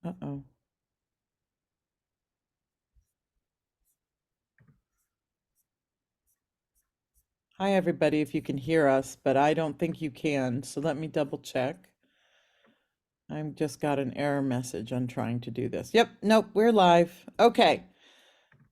Uh-oh. Hi, everybody, if you can hear us, but I don't think you can. So let me double check. I've just got an error message on trying to do this. Yep, nope, we're live. Okay.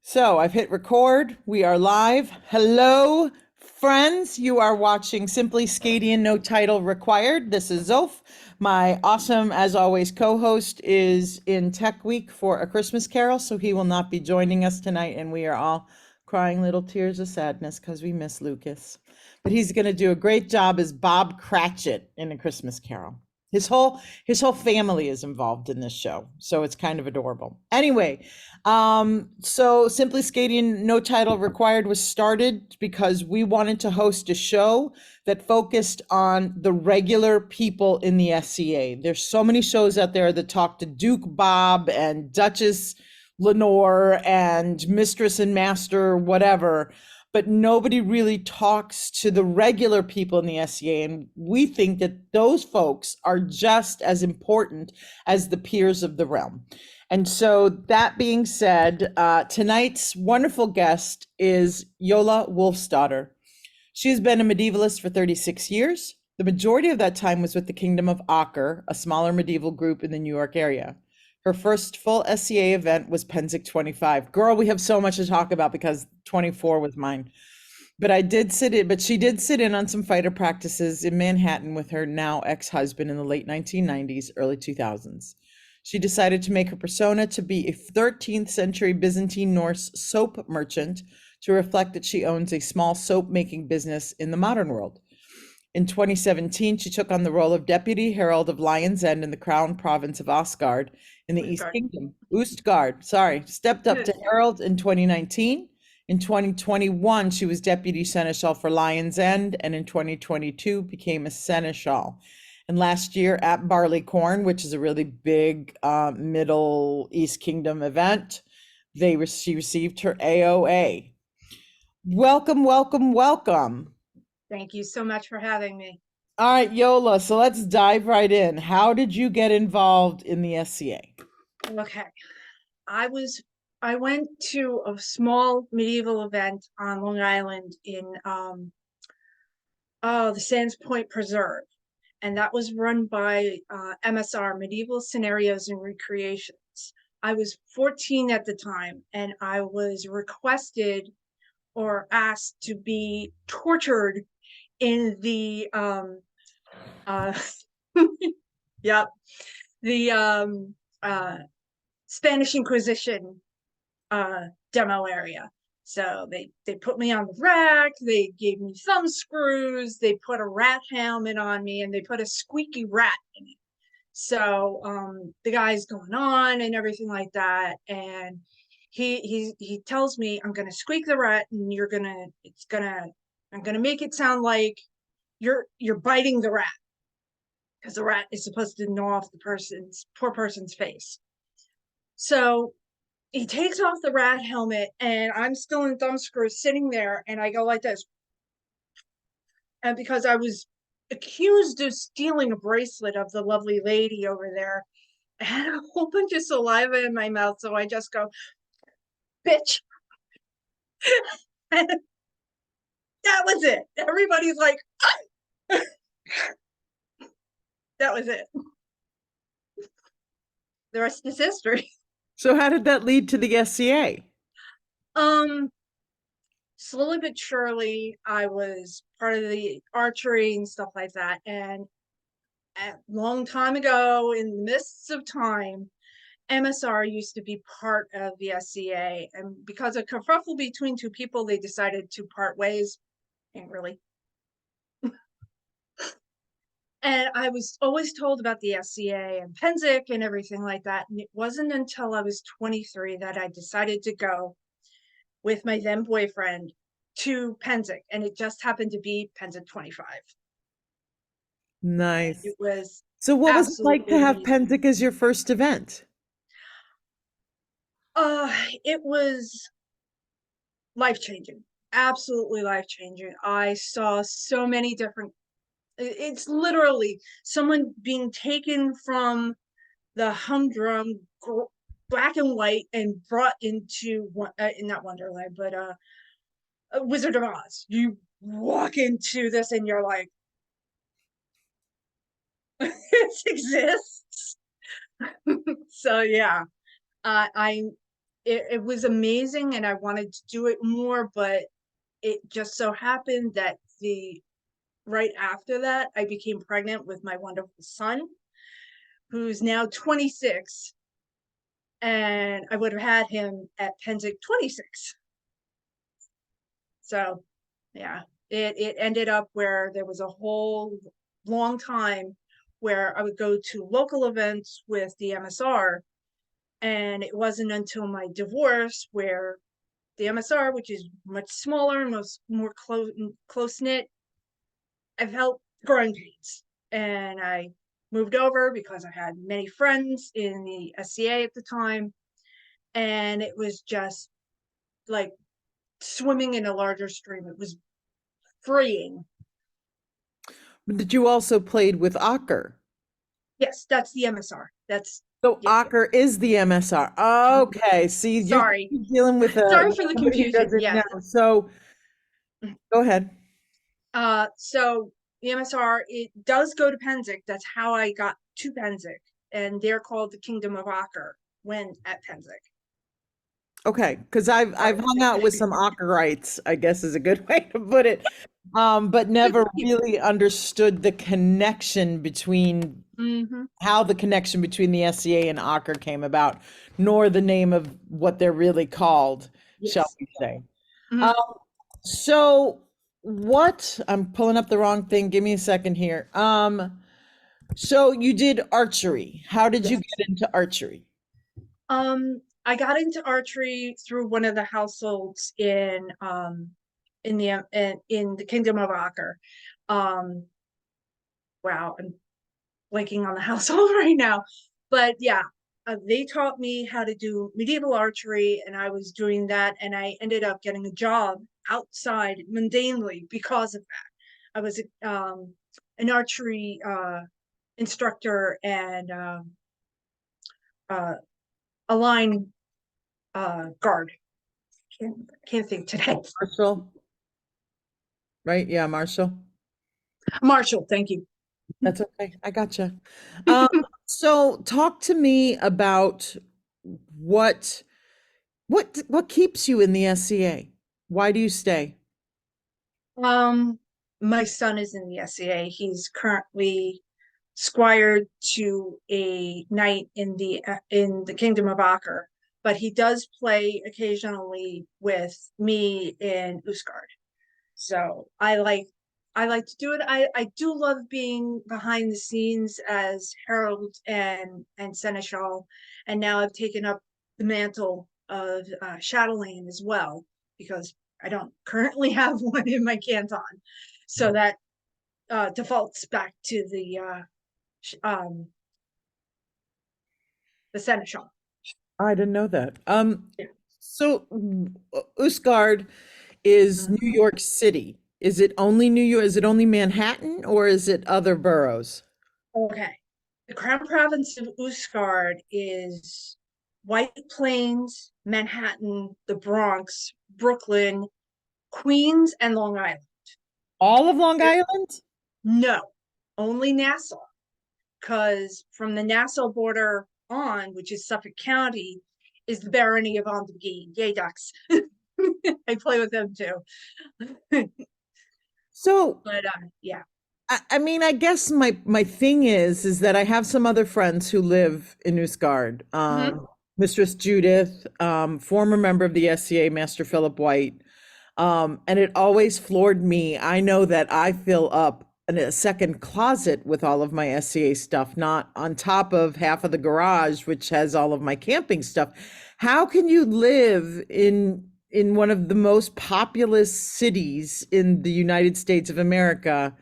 So I've hit record. We are live. Hello, friends. You are watching Simply SCAdian, no title required. This is Zoph. My awesome, as always, co-host is in Tech Week for A Christmas Carol, so he will not be joining us tonight, and we are all crying little tears of sadness because we miss Lucas. But he's going to do a great job as Bob Cratchit in A Christmas Carol. His whole family is involved in this show, so it's kind of adorable. Anyway, so Simply SCAdian No Title Required was started because we wanted to host a show that focused on the regular people in the SCA. There's so many shows out there that talk to Duke Bob and Duchess Lenore and Mistress and Master, whatever, but nobody really talks to the regular people in the SCA. And we think that those folks are just as important as the peers of the realm. And so that being said, tonight's wonderful guest is Iola Wulfsdotter. She's been a medievalist for 36 years. The majority of that time was with the Kingdom of Acre, a smaller medieval group in the New York area. Her first full SCA event was Penzic 25. Girl, we have so much to talk about because 24 was mine. But she did sit in on some fighter practices in Manhattan with her now ex-husband in the late 1990s, early 2000s. She decided to make her persona to be a 13th century Byzantine Norse soap merchant to reflect that she owns a small soap making business in the modern world. In 2017, she took on the role of Deputy Herald of Lion's End in the Crown Province of Osgard in the East Kingdom. Oostgard, sorry, stepped up to Herald in 2019. In 2021, she was Deputy Seneschal for Lion's End, and in 2022 became a Seneschal. And last year at Barleycorn, which is a really big Middle East Kingdom event, she received her AOA. Welcome, welcome, welcome. Thank you so much for having me. All right, Iola, so let's dive right in. How did you get involved in the SCA? Okay. I went to a small medieval event on Long Island in the Sands Point Preserve. And that was run by MSR, Medieval Scenarios and Recreations. I was 14 at the time, and I was requested or asked to be tortured in the yep, the Spanish Inquisition demo area. So they put me on the rack, they gave me thumb screws, they put a rat helmet on me, and they put a squeaky rat in it. So the guy's going on and everything like that, and he tells me, I'm gonna squeak the rat, and I'm gonna make it sound like you're biting the rat, because the rat is supposed to gnaw off the poor person's face. So he takes off the rat helmet, and I'm still in thumb screws sitting there, and I go like this. And because I was accused of stealing a bracelet of the lovely lady over there, I had a whole bunch of saliva in my mouth, so I just go, bitch. And that was it. Everybody's like, that was it. The rest is history. So how did that lead to the SCA? Slowly but surely, I was part of the archery and stuff like that. And a long time ago, in the mists of time, MSR used to be part of the SCA. And because of kerfuffle between two people, they decided to part ways. And really. And I was always told about the SCA and Penzic and everything like that. And it wasn't until I was 23 that I decided to go with my then boyfriend to Penzic. And it just happened to be Penzic 25. Nice. It was So what was it like to have amazing. Penzic as your first event? It was life-changing, absolutely life-changing. I saw so many different, it's literally someone being taken from the humdrum black and white and brought into not Wonderland, but Wizard of Oz. You walk into this and you're like, this exists. So yeah, I it was amazing, and I wanted to do it more, but it just so happened that the right after that I became pregnant with my wonderful son, who's now 26, and I would have had him at Penzic 26. So yeah, it ended up where there was a whole long time where I would go to local events with the MSR, and it wasn't until my divorce where the MSR, which is much smaller and more close knit, I felt growing pains, and I moved over because I had many friends in the SCA at the time, and it was just like swimming in a larger stream. It was freeing. Did you also played with Ocker? Yes, that's the MSR. That's So yeah. Ocker is the MSR. Okay, see, Sorry, you're dealing with sorry for the somebody who confusion. doesn't Yes. know. So go ahead. So the MSR, it does go to Penzic. That's how I got to Penzic, and they're called the Kingdom of Ocker when at Penzic. Okay, because I've Sorry. hung out with some Ockerites, I guess is a good way to put it, but never really understood the connection between Mm-hmm. how the connection between the SCA and Ocker came about, nor the name of what they're really called, shall Yes. we say. Mm-hmm. Um, so what, I'm pulling up the wrong thing. Give me a second here. So you did archery. How did you Yes. get into archery? I got into archery through one of the households in the Kingdom of Ocker. Um, wow, I'm blanking on the household right now, but yeah, they taught me how to do medieval archery, and I was doing that, and I ended up getting a job outside mundanely because of that. I was an archery instructor and uh, a line guard. Can't think today. Marshall, right? Yeah, Marshall. Marshall, thank you. That's okay. I gotcha. Um, so talk to me about what what keeps you in the SCA? Why do you stay? Um, my son is in the SCA. He's currently squired to a knight in the Kingdom of Aker, but he does play occasionally with me in Usgard. So I like to do it. I do love being behind the scenes as Herald and Seneschal, and now I've taken up the mantle of Shadowlane as well because I don't currently have one in my canton, so that defaults back to um, the Seneschal. I didn't know that. Yeah. So Usgard is New Mhm. York City. Is it only New York? Is it only Manhattan or is it other boroughs? Okay. The Crown Province of Usgard is White Plains, Manhattan, the Bronx, Brooklyn, Queens, and Long Island. All of Long Island? No, only Nassau, because from the Nassau border on, which is Suffolk County, is the barony of Ondegein. Yay, ducks. I play with them too. So But yeah. I mean, I guess my thing is that I have some other friends who live in Newsgard. Mhm. Mistress Judith, former member of the SCA, Master Philip White. And it always floored me. I know that I fill up a second closet with all of my SCA stuff, not on top of half of the garage, which has all of my camping stuff. How can you live in one of the most populous cities in the United States of America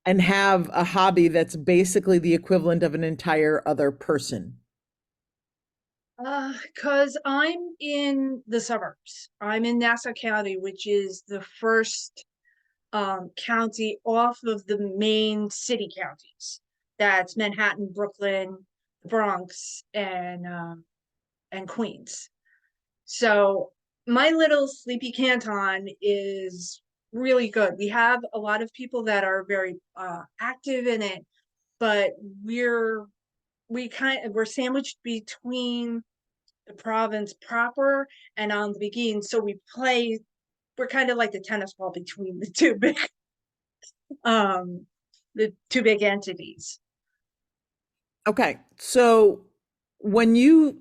and have a hobby that's basically the equivalent of an entire other person? Because I'm in the suburbs. I'm in Nassau County, which is the first county off of the main city counties. That's Manhattan, Brooklyn, Bronx and Queens. So my little sleepy canton is really good. We have a lot of people that are very active in it, but we're sandwiched between the province proper and on the begin. So we're kind of like the tennis ball between um the two big entities. Okay, so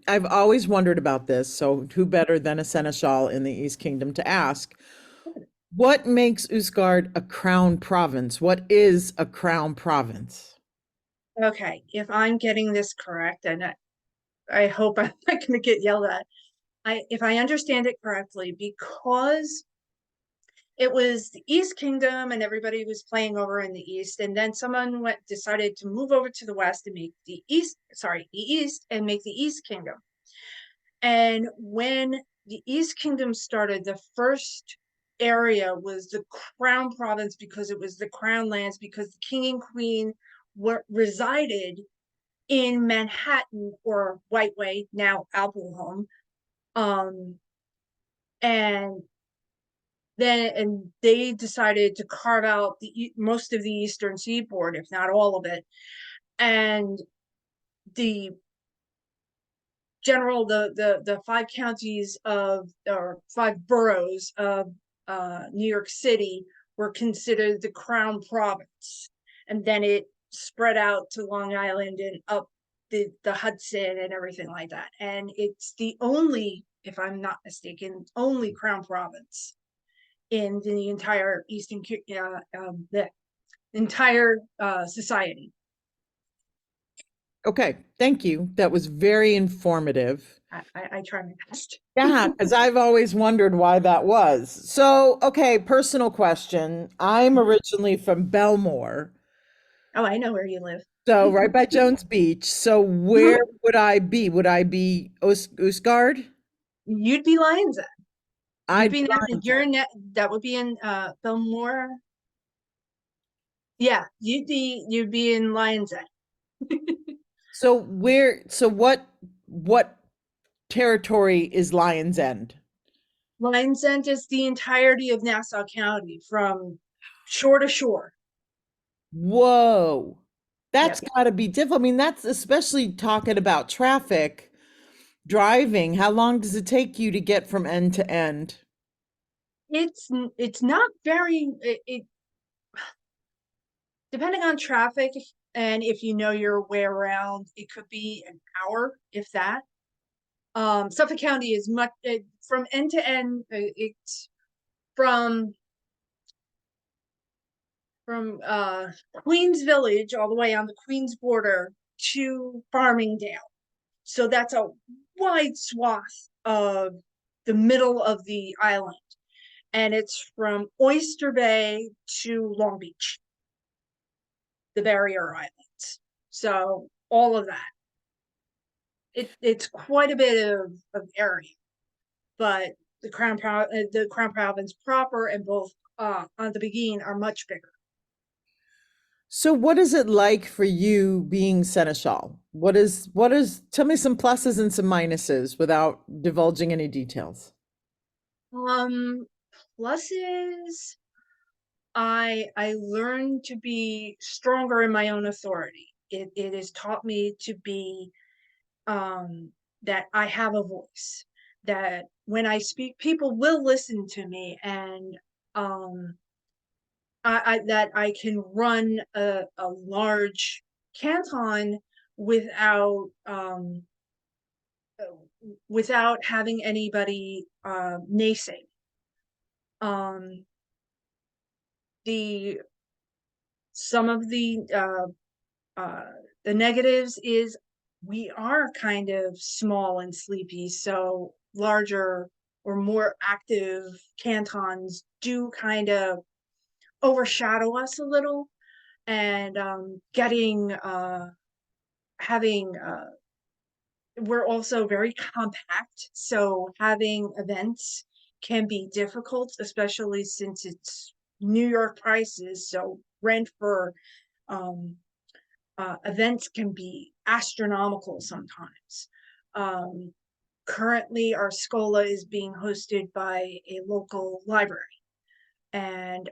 I've always wondered about this, so who better than a seneschal in the East Kingdom to ask, what makes Usgard a crown province? What is a crown province? Okay, if I'm getting this correct, and I hope I'm not going to get yelled at. If I understand it correctly, because it was the East Kingdom and everybody was playing over in the East, and then someone decided to move over to the West and make the East and make the East Kingdom. And when the East Kingdom started, the first area was the Crown Province because it was the Crown lands because the King and Queen resided in Manhattan or Whiteway, now Appleholm. Um, and they decided to carve out most of the eastern seaboard, if not all of it, and the the five counties of or five boroughs of New York City were considered the Crown Province, and then it spread out to Long Island and up the Hudson and everything like that. And it's the only, if I'm not mistaken, only Crown Province in the entire the entire society. Okay, thank you. That was very informative. I try my best. Yeah, because I've always wondered why that was. So, okay, personal question. I'm originally from Belmore, Oh, I know where you live. so right by Jones Beach. So where would I be? Would I be Usgard? You'd be Lions Den. You'd I'd be be you're Lionsden. in that would be in Belmore. Yeah, you'd be in Lions Den. So what territory is Lion's End? Lions Den is the entirety of Nassau County from shore to shore. Whoa. That's Yep. got to be difficult. I mean, that's especially talking about traffic, driving. How long does it take you to get from end to end? It's not very it depending on traffic and if you know your way around, it could be an hour, if that. Suffolk County is from end to end. It's from Queens Village all the way on the Queens border to Farmingdale. So that's a wide swath of the middle of the island, and it's from Oyster Bay to Long Beach, the barrier islands. So all of that. It's quite a bit of area, but the Crown Province proper and both on the Beguine are much bigger. So what is it like for you being seneschal? Tell me some pluses and some minuses without divulging any details. Um, Pluses, I learned to be stronger in my own authority. It has taught me to be that I have a voice, that when I speak, people will listen to me, and um that I can run a large canton without without having anybody naysay. Um the Some of uh the negatives is we are kind of small and sleepy, so larger or more active cantons do kind of overshadow us a little, and getting having we're also very compact, so having events can be difficult, especially since it's New York prices. So rent for um events can be astronomical sometimes. Um, Currently, our SCOLA is being hosted by a local library. And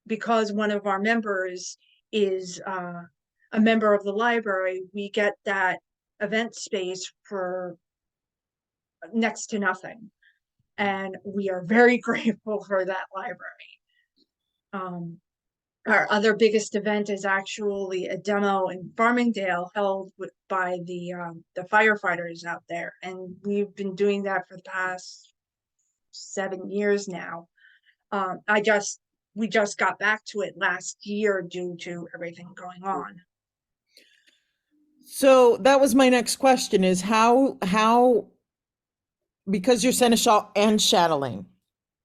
because one of our members is a member of the library, we get that event space for next to nothing. And we are very grateful for that library. Um, our other biggest event is actually a demo in Farmingdale held by the firefighters out there, and we've been doing that for the past 7 years now. I just We just got back to it last year due to everything going on. So that was my next question is because you're Seneschal and Chatelaine,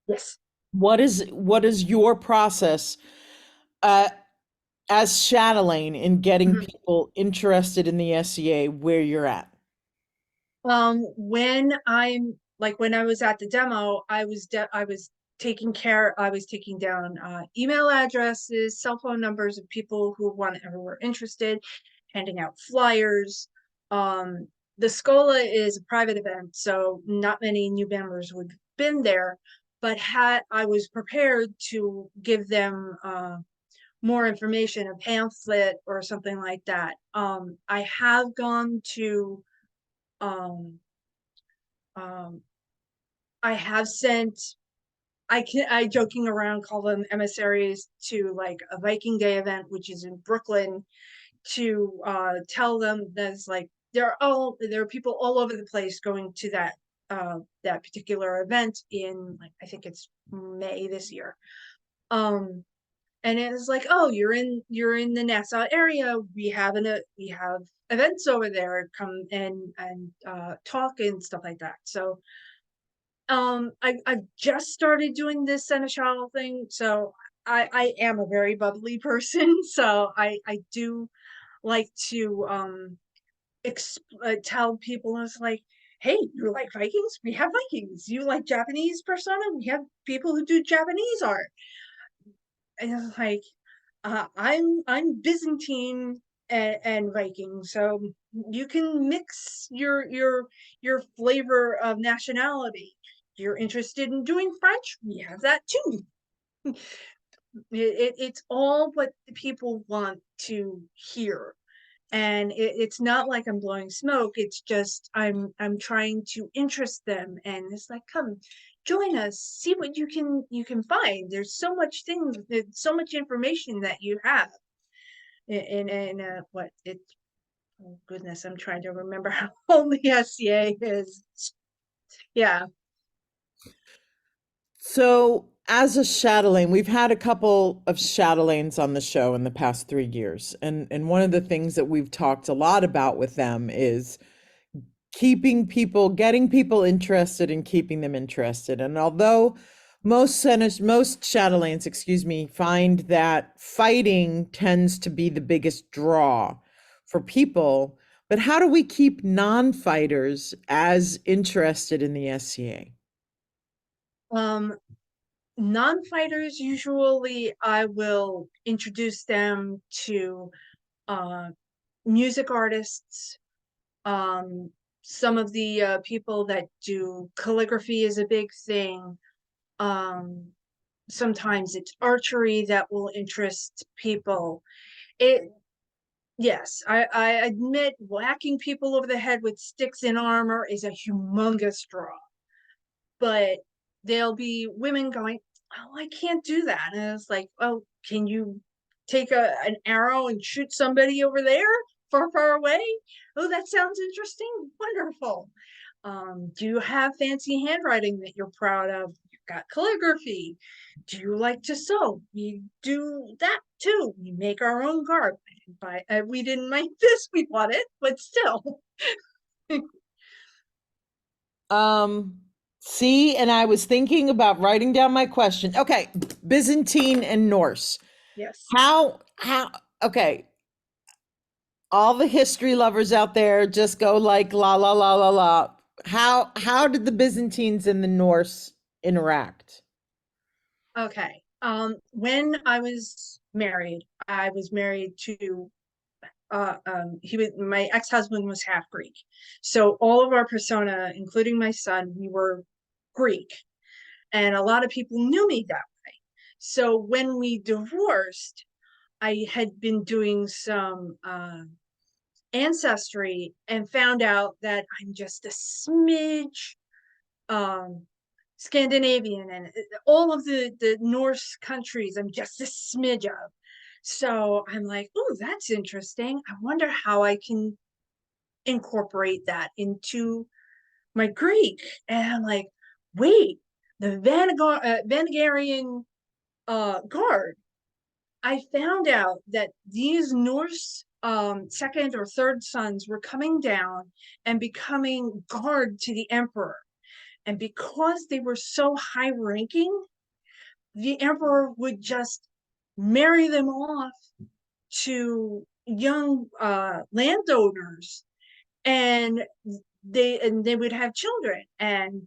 Yes. what is your process uh, as Chatelaine in getting Mhm. people interested in the SCA where you're at? When I was at the demo, I was taking down email addresses, cell phone numbers of people who were interested, handing out flyers. Um, the SCOLA is a private event, so not many new members would have been there, but I was prepared to give them more information, a pamphlet or something like that. I have gone to um, um, I have sent I joking around call them emissaries to like a Viking Day event, which is in Brooklyn, to tell them there's like there are people all over the place going to that particular event in like I think it's May this year. Um and it was like, oh, you're in the Nassau area. We have events over there. Come and talk and stuff like that. So I've just started doing this seneschal thing, so I am a very bubbly person, so I do like to tell people it's like, hey, you like Vikings? We have Vikings. You like Japanese persona? We have people who do Japanese art. And it's like, I'm Byzantine and Viking, so you can mix your flavor of nationality. You're interested in doing French? We have that too. It's all what the people want to hear, and it's not like I'm blowing smoke. It's just I'm trying to interest them, and it's like, come join us, see what you can find. There's so much things, there's so much information that you have in what it oh goodness, I'm trying to remember how old the SCA is. Yeah. So, as a chatelaine, we've had a couple of chatelaines on the show in the past 3 years, and one of the things that we've talked a lot about with them is getting people interested and keeping them interested. And although most chatelaines, excuse me, find that fighting tends to be the biggest draw for people, but how do we keep non-fighters as interested in the SCA? um Non-fighters, usually I will introduce them to uh music artists. Some of the people that do calligraphy is a big thing. um Sometimes it's archery that will interest people. It Yes, I admit whacking people over the head with sticks in armor is a humongous draw, but there'll be women going, oh, I can't do that. And it's like, oh, can you take an arrow and shoot somebody over there far, far away? Oh, that sounds interesting. Wonderful. Do you have fancy handwriting that you're proud of? You've got calligraphy. Do you like to sew? We do that too. We make our own garb. We didn't make this, we bought it, but still. Um, See, and I was thinking about writing down my question. Okay, Byzantine and Norse. Yes. How, okay, all the history lovers out there just go like la la la la la. How did the Byzantines and the Norse interact? Okay. When I was married to my ex-husband was half Greek. So all of our persona, including my son, we were Greek. And a lot of people knew me that way. So when we divorced, I had been doing some ancestry and found out that I'm just a smidge um, Scandinavian and all of the Norse countries. I'm just a smidge of. So I'm like, oh, that's interesting. I wonder how I can incorporate that into my Greek. And I'm like, wait, the Vanagarian guard. I found out that these Norse second or third sons were coming down and becoming guard to the emperor. And because they were so high ranking, the emperor would just marry them off to young landowners, and they would have children, and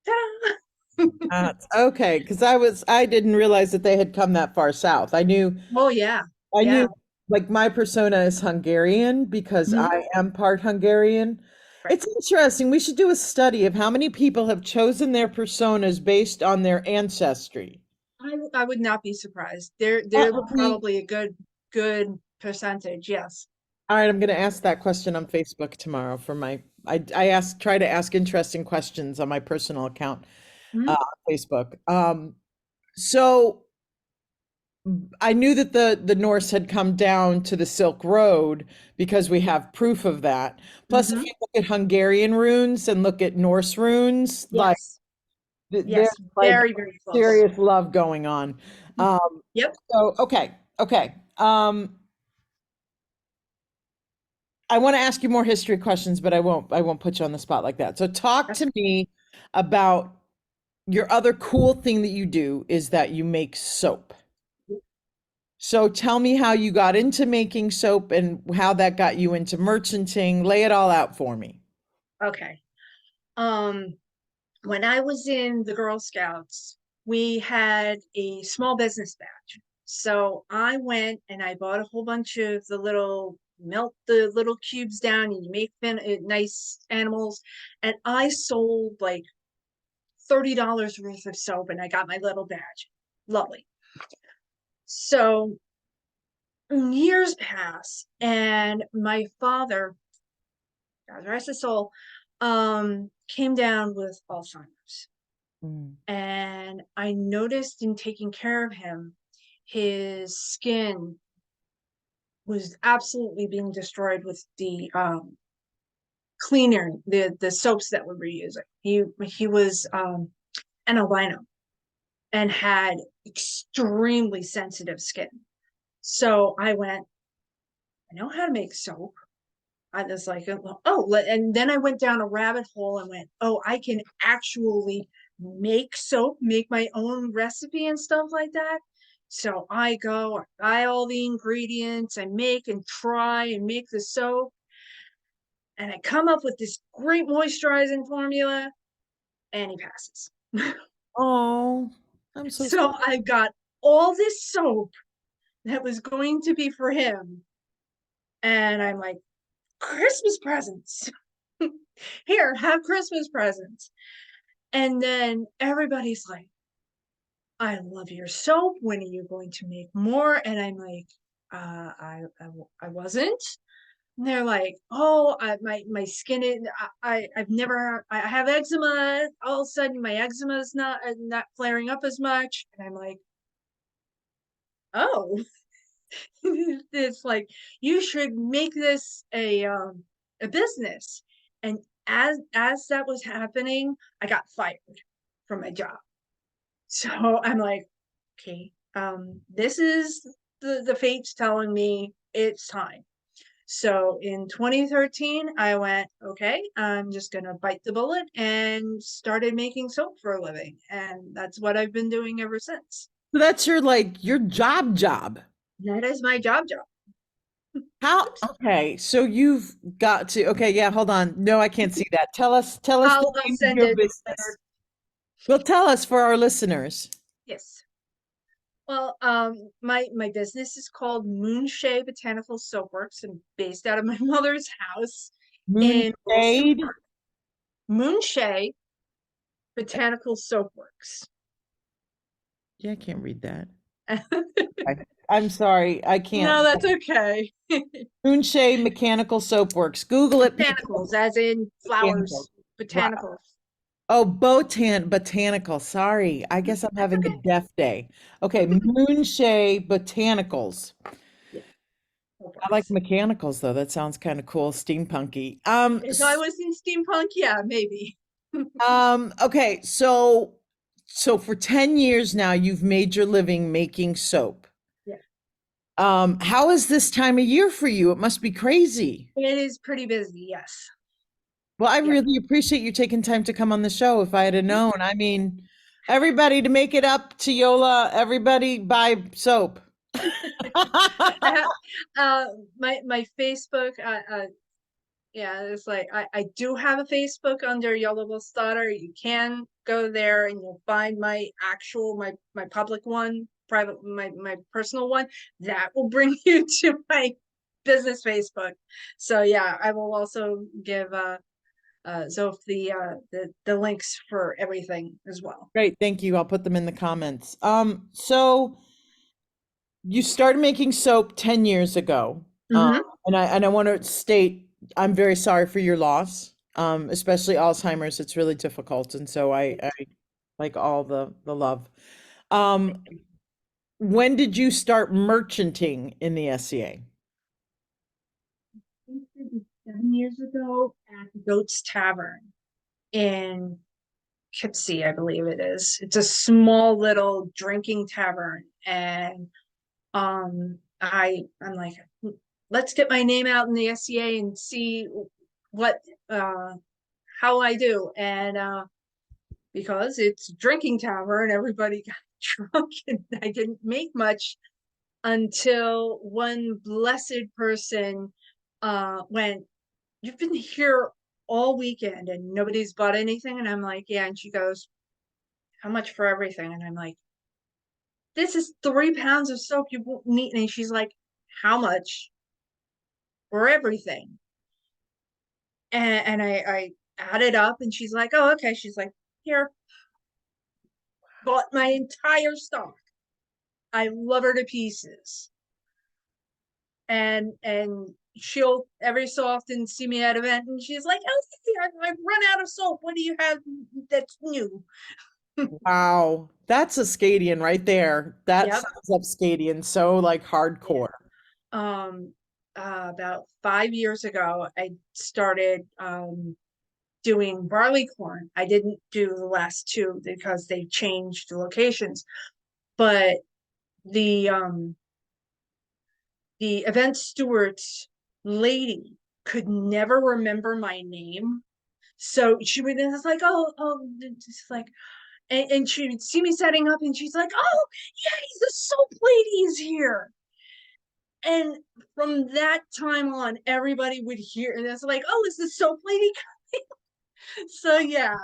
ta-da! Okay, because I didn't realize that they had come that far south. Oh yeah, I yeah. knew like my persona is Hungarian because Mhm. I am part Hungarian. Right. It's interesting. We should do a study of how many people have chosen their personas based on their ancestry. I would not be surprised. They're That would be probably a good percentage. Yes. all right. I'm going to ask that question on Facebook tomorrow for try to ask interesting questions on my personal account, Mhm. on Facebook. So I knew that the Norse had come down to the Silk Road because we have proof of that. Plus, if Mhm. you look at Hungarian runes and look at Norse runes, like Yes. there's Yes. like Very, very close. serious love going on. Um, Yep. so okay. I want to ask you more history questions, but I won't put you on the spot like that. So talk That's to me about your other cool thing that you do is that you make soap. So tell me how you got into making soap and how that got you into merchanting. Lay it all out for me. okay. Um, when I was in the Girl Scouts, we had a small business batch. So I went and I bought a whole bunch of the little melt the little cubes down and you make nice animals. And I sold like $30 worth of soap and I got my little badge. Lovely. So years pass and my father, God rest his soul, came down with Alzheimer's. Mm. And I noticed in taking care of him, his skin was absolutely being destroyed with the cleaner, the soaps that we were using. He was an albino and had extremely sensitive skin. So I went, I know how to make soap. I was like, oh, and then I went down a rabbit hole and went, oh, I can actually make soap, make my own recipe and stuff like that. So I go, I buy all the ingredients, I make and try and make the soap, and I come up with this great moisturizing formula, and he passes. Oh, I'm so sorry. So I got all this soap that was going to be for him, and I'm like, Christmas presents. Here, have Christmas presents. And then everybody's like, I love your soap. When are you going to make more? And I'm like, I wasn't. And they're like, oh, my skin is, I've never, I have eczema. All of a sudden, my eczema is not flaring up as much. And I'm like, oh, it's like you should make this a business. And as that was happening, I got fired from my job. So I'm like, okay, this is the fates telling me it's time. So in 2013, I went, okay, I'm just gonna bite the bullet and started making soap for a living, and that's what I've been doing ever since. So that's your like your job. That is my job. How Oops. okay, so you've got to okay, yeah, hold on. No, I can't see that. Tell us the I'll name of send your it later. business. Well, tell us for our listeners. Yes. Well, my business is called Moonshade Botanical Soapworks and based out of my mother's house in Wilson Moonshade? Park. Moonshade Botanical Soapworks. Yeah, I can't read that. I'm sorry, I No, can't. that's okay. Moonshade Mechanical Soapworks. Google it, people. Botanicals, as in Mechanical. flowers. Wow. Botanicals. Oh, botanical. Sorry. I guess I'm That's having a okay. deaf day. Okay, Moonshade Botanicals. Yeah, I like soapworks. mechanicals though. That sounds kind of cool, steampunky. If I was in steampunk, yeah, maybe. Okay, so for 10 years now you've made your living making soap. Yeah, How is this time of year for you? It must be crazy. it is pretty busy. Yes. Well, I Yeah. really appreciate you taking time to come on the show. If I had known, I mean, everybody to make it up to Yola, everybody buy soap. I have my Facebook. Yeah, it's like I do have a Facebook under Iola Wulfsdotter. You can go there and you'll find my actual my public one, private my personal one. That will bring you to my business Facebook. So yeah, I will also give Zoph the links for everything as well. Great, thank you. I'll put them in the comments. So you started making soap 10 years ago. Mm-hmm. And I want to state I'm very sorry for your loss. Especially Alzheimer's, it's really difficult. And so I like all the love. Um, when did you start merchanting in the SCA? 7 years ago at the Goats Tavern in Kitsy, I believe it is. It's a small little drinking tavern, and I'm like, let's get my name out in the SCA and see what uh how I do, and because it's a drinking tavern, everybody got drunk, and I didn't make much until one blessed person went, "You've been here all weekend and nobody's bought anything," and I'm like, "Yeah," and she goes, "How much for everything?" And I'm like, "This is 3 pounds of soap you won't need." And she's like, "How much for everything?" And I added up, and she's like, "Oh, okay." She's like, "Here," bought my entire stock. I love her to pieces. And she'll every so often see me at an event, and she's like, "Oh, I've run out of soap. What do you have that's new?" Wow, that's a SCAdian right there. That Yep. sums up SCAdian so like Yeah. hardcore. Um, about 5 years ago, I started doing barley corn. I didn't do the last two because they changed the locations, but the um the event stewards lady could never remember my name. So she would just like, just like, and she would see me setting up, and she's like, "Oh, yeah, he's the soap lady is here." And from that time on, everybody would hear, and it's like, "Oh, is the soap lady coming?" So yeah,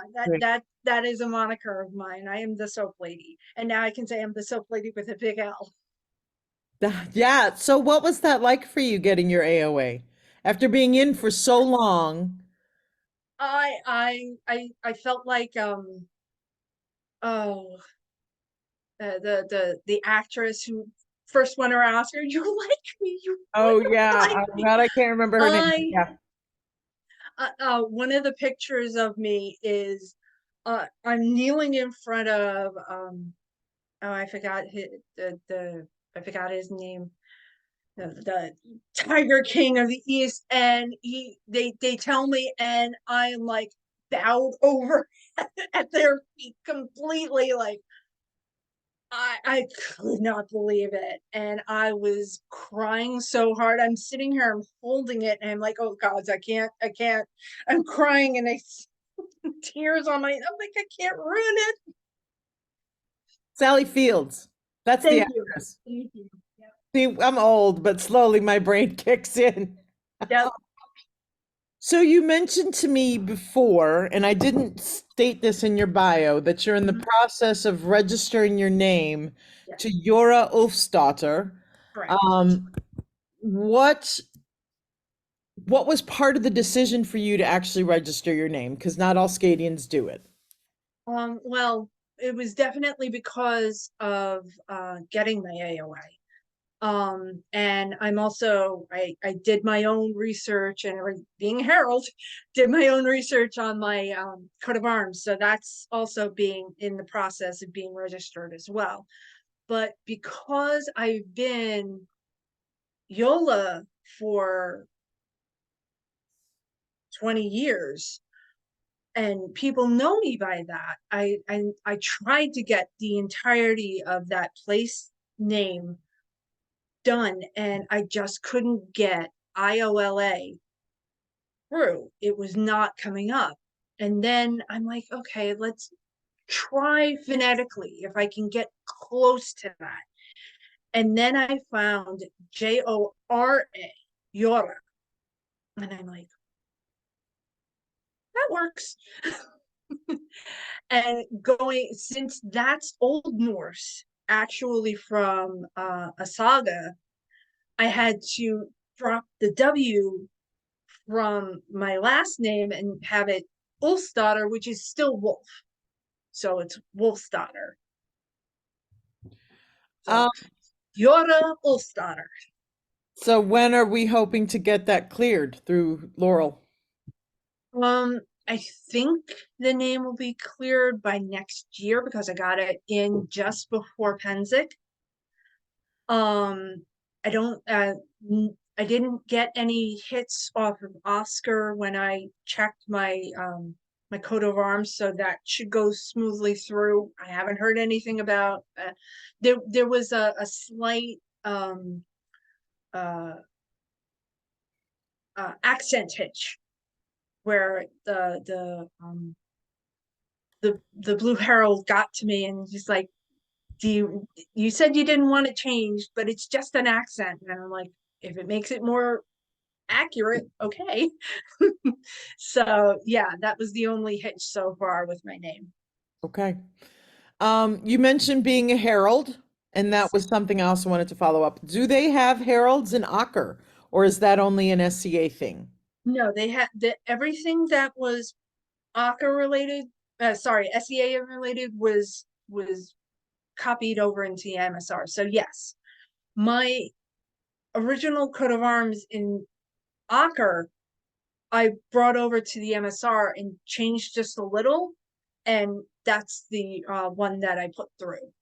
that is a moniker of mine. I am the soap lady, and now I can say I'm the soap lady with a big L. Yeah, so what was that like for you getting your AOA? After being in for so long, I felt like oh the actress who first won her Oscar. You like me? You oh really yeah, like I'm me? glad I can't remember her name. I Yeah. one of the pictures of me is I'm kneeling in front of oh, I forgot the I forgot his name, the Tiger King of the East, and they tell me, and I'm like bowed over at their feet completely, like I could not believe it, and I was crying so hard. I'm sitting here, I'm holding it, and I'm like, "Oh God, I can't." I'm crying, and I tears on my. I'm like, I can't ruin it. Sally Fields. That's the Thank you, actress. thank you. Yep. See, I'm old, but slowly my brain kicks in. Yep. So you mentioned to me before, and I didn't state this in your bio, that you're in the Mhm. process of registering your name Yes, to Iola Wulfsdotter. correct. Um, what what was part of the decision for you to actually register your name? Because not all SCAdians do it. Well, it was definitely because of getting my AOA. And I'm also I did my own research and being a herald, did my own research on my coat of arms. So that's also being in the process of being registered as well. But because I've been Yola for 20 years and people know me by that, I tried to get the entirety of that place name done, and I just couldn't get IOLA through. It was not coming up. And then I'm like, okay, let's try phonetically if I can get close to that. And then I found Jora, Yora. And I'm like, that works. And going, since that's Old Norse, actually from a saga, I had to drop the W from my last name and have it Ulfsdotter, which is still Wolf. So it's Wulfsdotter. Um, So Iola Wulfsdotter. so when are we hoping to get that cleared through Laurel? I think the name will be cleared by next year because I got it in just before Penzic. Um, I don't I didn't get any hits off of Oscar when I checked my coat of arms, so that should go smoothly through. I haven't heard anything about there was a slight uh accent hitch where the Blue Herald got to me and just like, do you said you didn't want it changed, but it's just an accent. And I'm like, if it makes it more accurate, okay. So yeah, that was the only hitch so far with my name. Okay. You mentioned being a herald, and that Yes. was something I also wanted to follow up. Do they have heralds in Acher, or is that only an SCA thing? No, they had everything that was ACA related, sorry, SEA related was copied over into the MSR. So yes, my original coat of arms in Acher, I brought over to the MSR and changed just a little, and that's the one that I put through.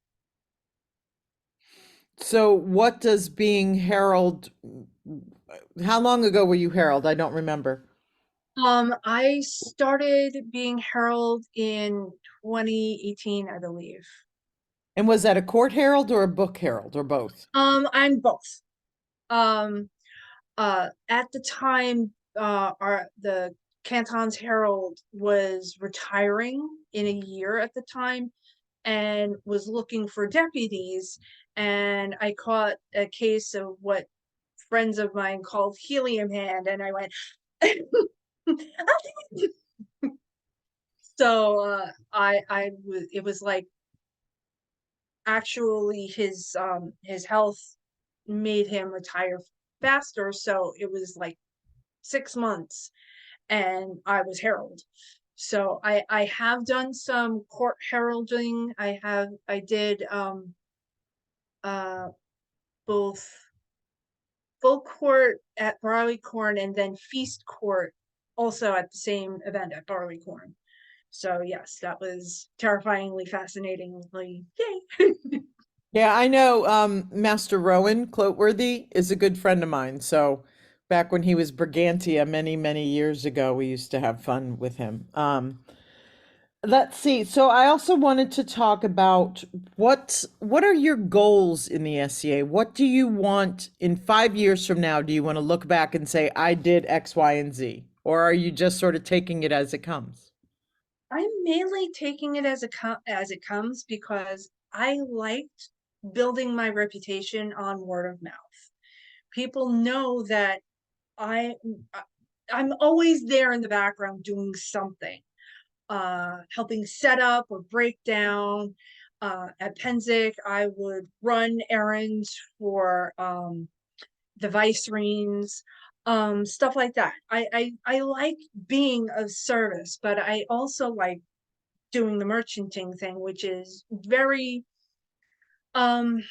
So, what does being herald? How long ago were you herald? I don't remember. I started being Herald in 2018, I believe. And was that a court herald or a book herald or both? I'm both. Um, at the time, our the Canton's Herald was retiring in a year at the time and was looking for deputies. And I caught a case of what friends of mine called helium hand, and I went. So I was it was like actually his health made him retire faster, so it was like 6 months and I was herald. So I have done some court heralding. I did uh both full court at Barleycorn and then feast court also at the same event at Barleycorn. So yes, that was terrifyingly fascinatingly yay. Yeah, I know Master Rowan Cloteworthy is a good friend of mine. So back when he was Brigantia many, many years ago, we used to have fun with him. Let's see. So I also wanted to talk about what are your goals in the SCA? What do you want in 5 years from now? Do you want to look back and say, I did X, Y, and Z? Or are you just sort of taking it as it comes? I'm mainly taking it as as it comes because I liked building my reputation on word of mouth. People know that I I'm always there in the background doing something, helping set up or break down. At Penzic, I would run errands for the Vicereines, stuff like that. I like being of service, but I also like doing the merchanting thing, which is very um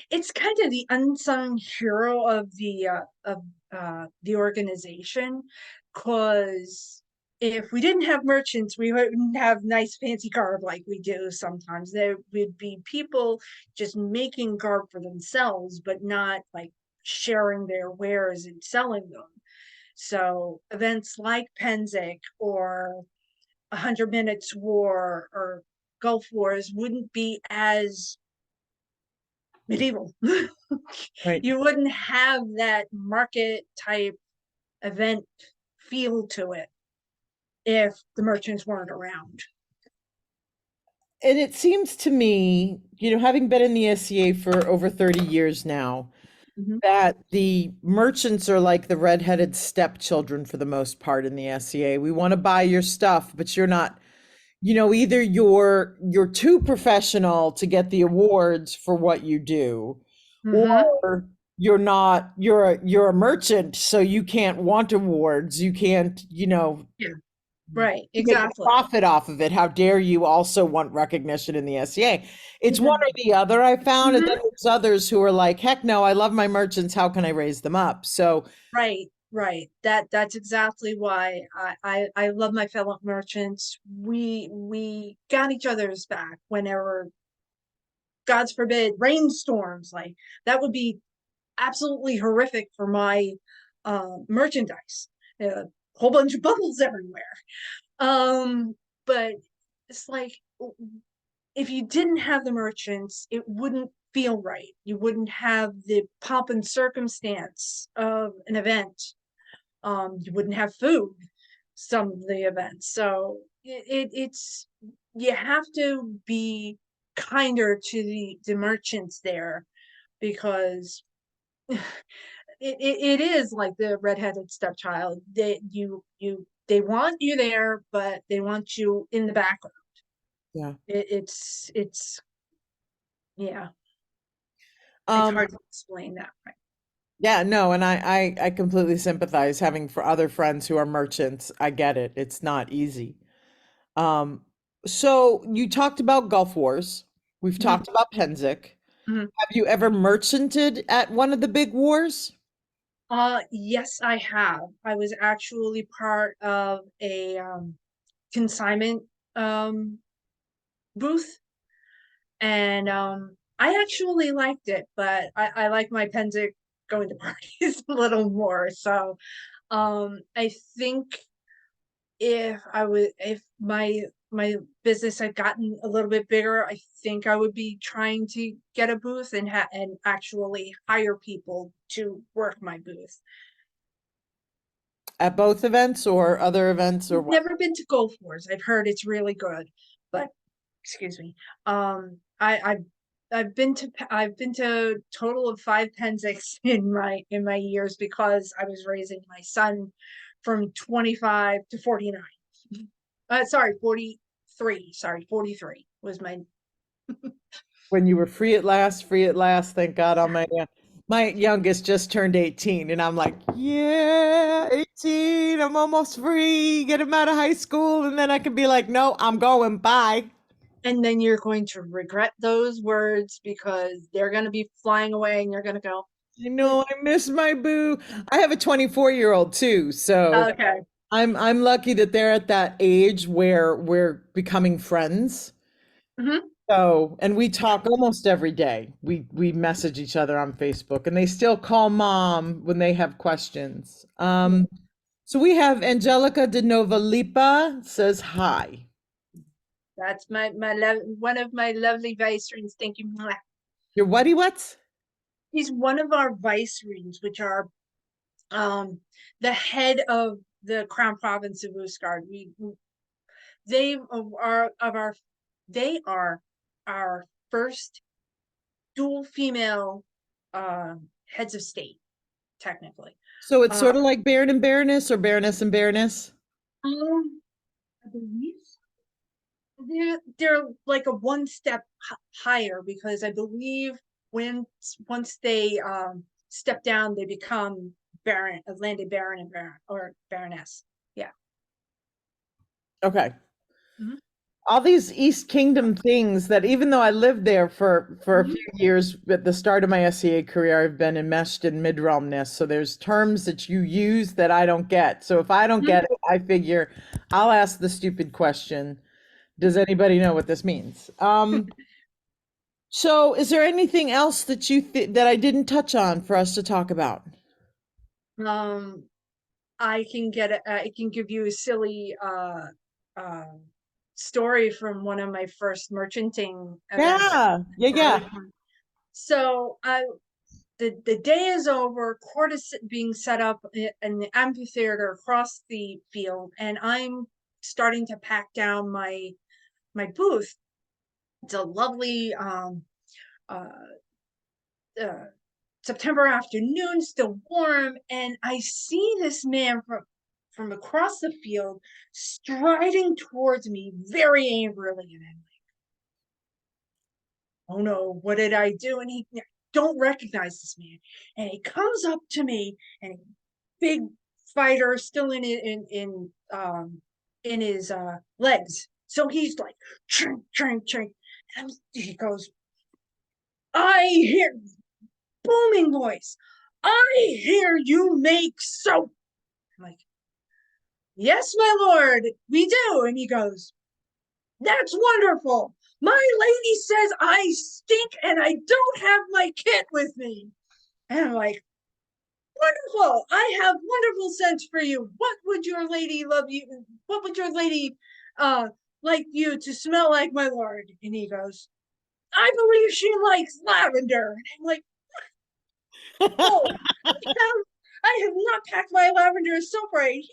it's kind of the unsung hero of the organization, because if we didn't have merchants, we wouldn't have nice fancy garb like we do sometimes. There would be people just making garb for themselves, but not like sharing their wares and selling them. So events like Penzic or 100 Minutes War or Gulf Wars wouldn't be as medieval. Right. You wouldn't have that market type event feel to it if the merchants weren't around. And it seems to me, having been in the SCA for over 30 years now, Mhm. that the merchants are like the redheaded stepchildren for the most part in the SCA. We want to buy your stuff, but you're not, either you're too professional to get the awards for what you do, Mm-hmm. or you're a merchant, so you can't want awards. You can't, Yeah. Right. you make a Exactly. profit off of it. How dare you also want recognition in the SCA? It's one or Exactly. the other, I found. And then Mm-hmm. there's others who are like, heck no, I love my merchants. How can I raise them up? So, Right. Right. That's exactly why I love my fellow merchants. We got each other's back whenever, God's forbid, rainstorms. Like that would be absolutely horrific for my merchandise. A whole bunch of bubbles everywhere. But it's like, if you didn't have the merchants, it wouldn't feel right. You wouldn't have the pomp and circumstance of an event. You wouldn't have food some of the events. So it's, you have to be kinder to the merchants there, because it is like the redheaded stepchild. They want you there, but they want you in the background. yeah. It's yeah, it's Um, hard to explain that, right? yeah, no, and I completely sympathize having for other friends who are merchants. I get it. It's not easy. Um, so you talked about Gulf Wars. We've Mhm, talked about Penzic. mhm. Have you ever merchanted at one of the big wars? Yes, I have. I was actually part of a consignment um booth, and I actually liked it, but I like my Penzic going to parties a little more. So I think if my business had gotten a little bit bigger, I think I would be trying to get a booth and actually hire people to work my booth. At both events or other events or what? Never been to Gulf Wars. I've heard it's really good, but excuse me. I've been to a total of 5 Penzics in my years, because I was raising my son from 25 to 49. Sorry, 43. Sorry, 43 was my. When you were free at last, thank God Almighty. My youngest just turned 18, and I'm like, yeah, 18, I'm almost free, get him out of high school, and then I can be like, no, I'm going, bye. And then you're going to regret those words, because they're going to be flying away and you're going to go, I "Mm, know I miss my boo. I have a 24-year-old too, so okay. I'm lucky that they're at that age where we're becoming friends. Hmm. So, and we talk almost every day. We message each other on Facebook, and they still call mom when they have questions. So we have Angelica de Nova Lipa says hi. That's one of my lovely vicereines. Thank you. Mwah. Your whaty what's? He's one of our vicereines, which are um, the head of the Crown Province of Usgard. They are of our they are our first dual female heads of state, technically. So it's Uh, sort of like Baron and Baroness or Baroness and Baroness? I believe they're like a one step higher, because I believe when once they step down, they become baron, a landed baron and baron or baroness. Yeah. Okay. Mhm. All these East Kingdom things that even though I lived there for a few Mhm. years at the start of my SCA career, I've been enmeshed in mid-realmness. So there's terms that you use that I don't get. So if I don't Mhm. get it, I figure I'll ask the stupid question. Does anybody know what this means? So is there anything else that that I didn't touch on for us to talk about? Um, I can give you a silly uh story from one of my first merchanting events. Yeah, yeah, yeah. So the day is over, court is being set up in the amphitheater across the field, and I'm starting to pack down my booth. It's a lovely uh, uh, September afternoon, still warm, and I see this man from across the field striding towards me very angrily, and I'm like, oh no, what did I do? And he don't recognize this man, and he comes up to me, and big fighter still in his legs, so he's like chink chink chink, and he goes, I hear booming voice, I hear you make soap. I'm like, yes, my lord, we do. And he goes, that's wonderful. My lady says I stink and I don't have my kit with me. And I'm like, wonderful. I have wonderful scents for you. What would your lady love you? What would your lady uh like you to smell like, my lord? And he goes, I believe she likes lavender. And I'm like, oh, I have not packed my lavender soap right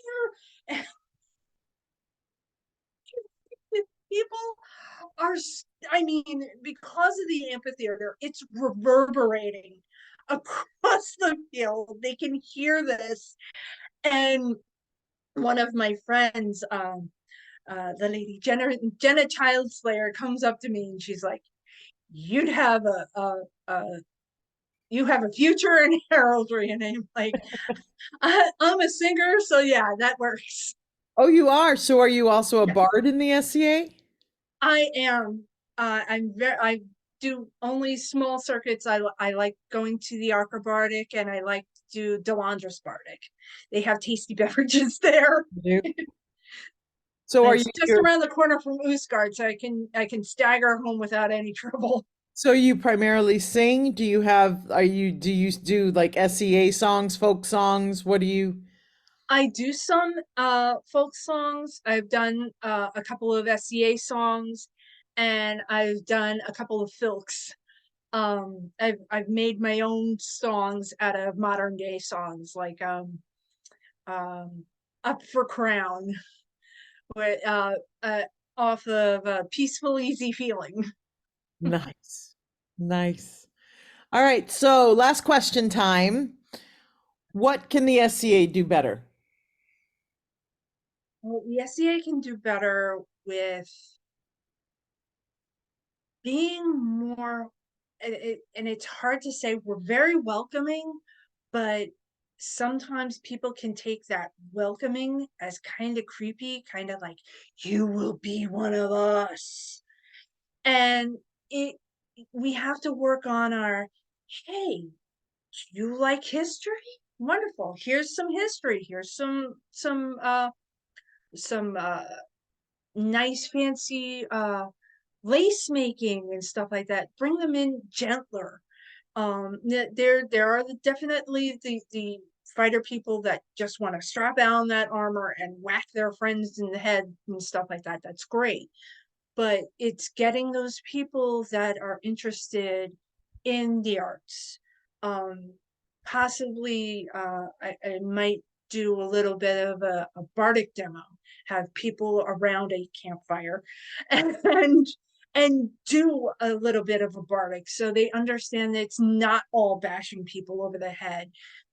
here. People are, I mean, because of the amphitheater, it's reverberating across the field. They can hear this. And one of my friends, the lady Jenna Childslayer, comes up to me and she's like, you'd have a you have a future in heraldry. And I'm like, I'm a singer, so yeah, that works. Oh, you are. So are you also a Yeah, bard in the SCA? I am. I do only small circuits. I like going to the Acrobardic, and I like to do Delandris Bardic. They have tasty beverages there. You do. So And are you it's just you're, around the corner from Usgard, so I can stagger home without any trouble. so you primarily sing? Do you have do you do like SCA songs, folk songs? What do you? I do some folk songs. I've done a couple of SCA songs, and I've done a couple of filks. I've made my own songs out of modern day songs, like um Up for Crown, with uh off of Peaceful Easy Feeling. Nice. Nice. All right, so last question time. What can the SCA do better? Well, the SCA can do better with being more, and it's hard to say, we're very welcoming, but sometimes people can take that welcoming as kind of creepy, kind of like, you will be one of us. And it we have to work on our, hey, you like history? Wonderful. Here's some history. Here's some nice fancy lace making and stuff like that. Bring them in gentler. There are definitely the fighter people that just want to strap on that armor and whack their friends in the head and stuff like that. That's great, but it's getting those people that are interested in the arts. Um, Possibly, I might do a little bit of a bardic demo, have people around a campfire, and and do a little bit of a bardic, so they understand that it's not all bashing people over the head.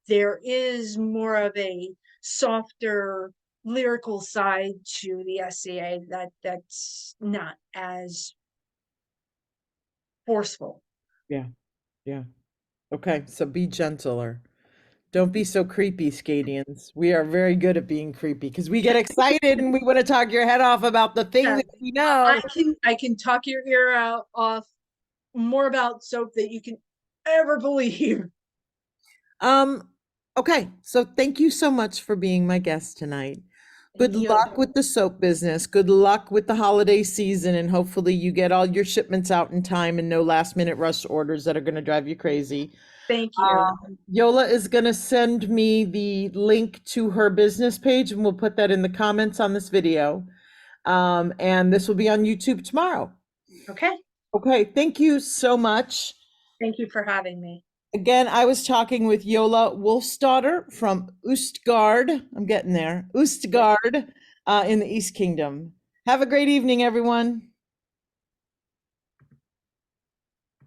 there is more of a softer lyrical side to the SCA that's not as forceful. Yeah, yeah. Okay, so be gentler. Don't be so creepy, SCAdians. We are very good at being creepy because we get excited and we want to talk your head off about the thing Yeah, that we know. I can talk your ear out off more about soap that you can ever believe. Um, okay, so thank you so much for being my guest tonight. Good Thank you. luck with the soap business. Good luck with the holiday season, and hopefully you get all your shipments out in time and no last minute rush orders that are going to drive you crazy. Thank you. Yola is going to send me the link to her business page, and we'll put that in the comments on this video. And this will be on YouTube tomorrow. Okay. Okay, thank you so much. Thank you for having me. Again, I was talking with Iola Wulfsdotter from Oostgaard. I'm getting there. Yep. Oostgaard in the East Kingdom. Have a great evening, everyone.